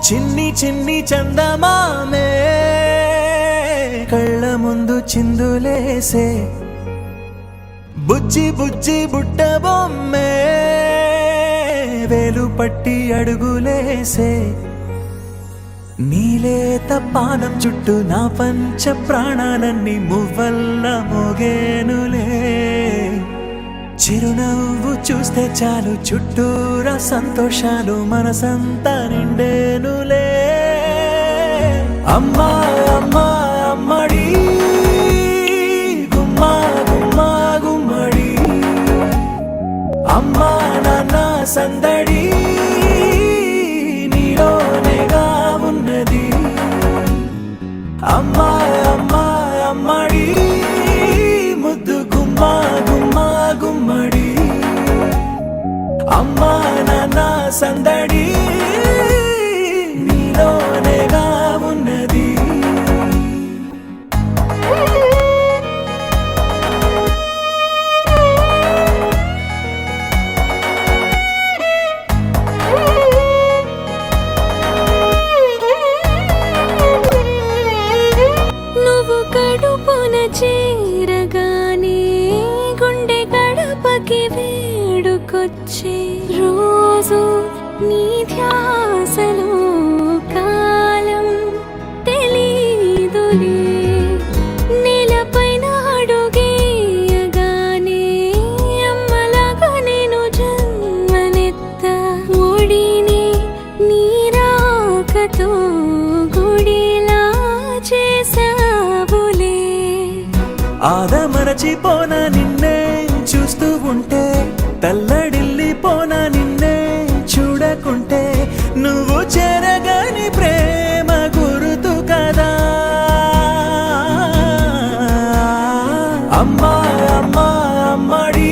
చిన్ని చిన్ని చందమామే కళ్ళ ముందు చిందులేసే బుజ్జి బుజ్జి బుట్ట బొమ్మే వేలు పట్టి అడుగులేసే నీలేత పానం చుట్టూ నా పంచ ప్రాణాలన్నీ మువ్వల్ల మోగేనులే చిరునవ్వు చూస్తే చాలు చుట్టూరా సంతోషాలు మనసంతా నిండేనులే అమ్మా అమ్మా అమ్మడి గుమ్మా గుమ్మా గుమ్మడి అమ్మా నాన్న సందడి నీలోనేగా ఉన్నది అమ్మా అమ్మా అమ్మడి ముద్దు గుమ్మా గుమ్మా గుమ్మడి అమ్మా నాన్న సందడి నీలోనేగా ఉన్నది నువ్వు కడుపున చేరగానే గుండె గడపకి వేడుకొచ్చే రోజు నీ ధ్యాసలో కాలం తెలీదులే నేలపైన అడుగేయగానే అమ్మలాగా నేను జన్మనెత్త ఒడిని నీ రాకతో గుడిలా చేసావులే ఆదమరచిపోన నిన్నే చూస్తూ ఉంటే తల్లడిల్లిపోన నిన్నే చూడకుంటే నువ్వు చెరగని ప్రేమ గురుతు కదా అమ్మా అమ్మా అమ్మడి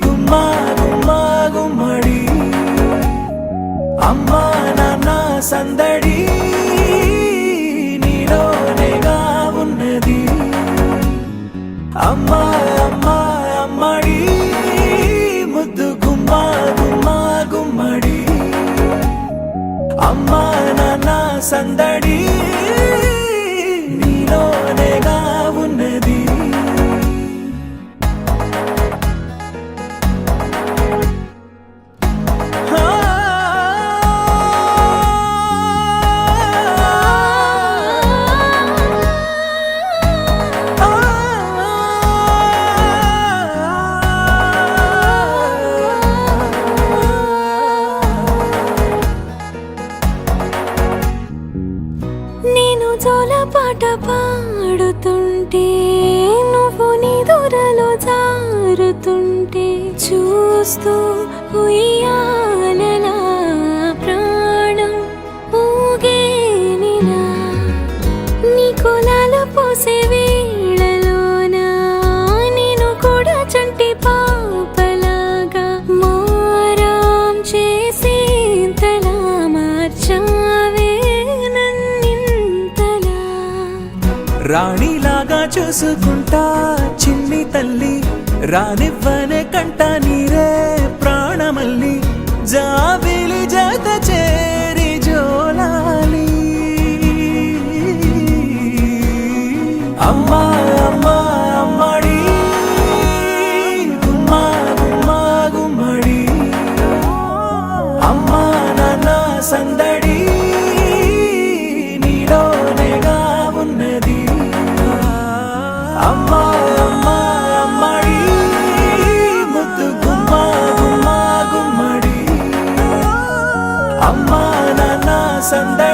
గుమ్మా గుమ్మా గుమ్మడి అమ్మా నాన్న సందడి నీలోనేగా ఉన్నది అమ్మా అమ్మా అమ్మడి ముద్దు గుమ్మా గుమ్మా గుమ్మడి అమ్మా నాన్న సందడి నీలోనేగా ఉన్నది నేను జోలపాట పాడుతుంటే నువ్వు నీ దూరలో జారుతుంటే చూస్తూ ఉయ్యాలలా ప్రాణం ఊగేనిలా నీ కులాలు పోసే వేళలోనా నేను కూడా చంటి పాపలాగా మారాం చేసేంతలా మార్చావే రాణిలాగా చూసుకుంటా చిన్ని తల్లి రానివ్వనే కంట నీరే ప్రాణమల్లి జాబిలి జత చేరి జోలాలి అమ్మా అమ్మా అమ్మడి గుమ్మా గుమ్మా గుమ్మడి అమ్మా నాన్న సందడి నీలోనేగా ఉన్నది అమ్మా అమ్మా అమ్మడి ముద్దు గుమ్మా గుమ్మా గుమ్మడి అమ్మా నాన్న సందడి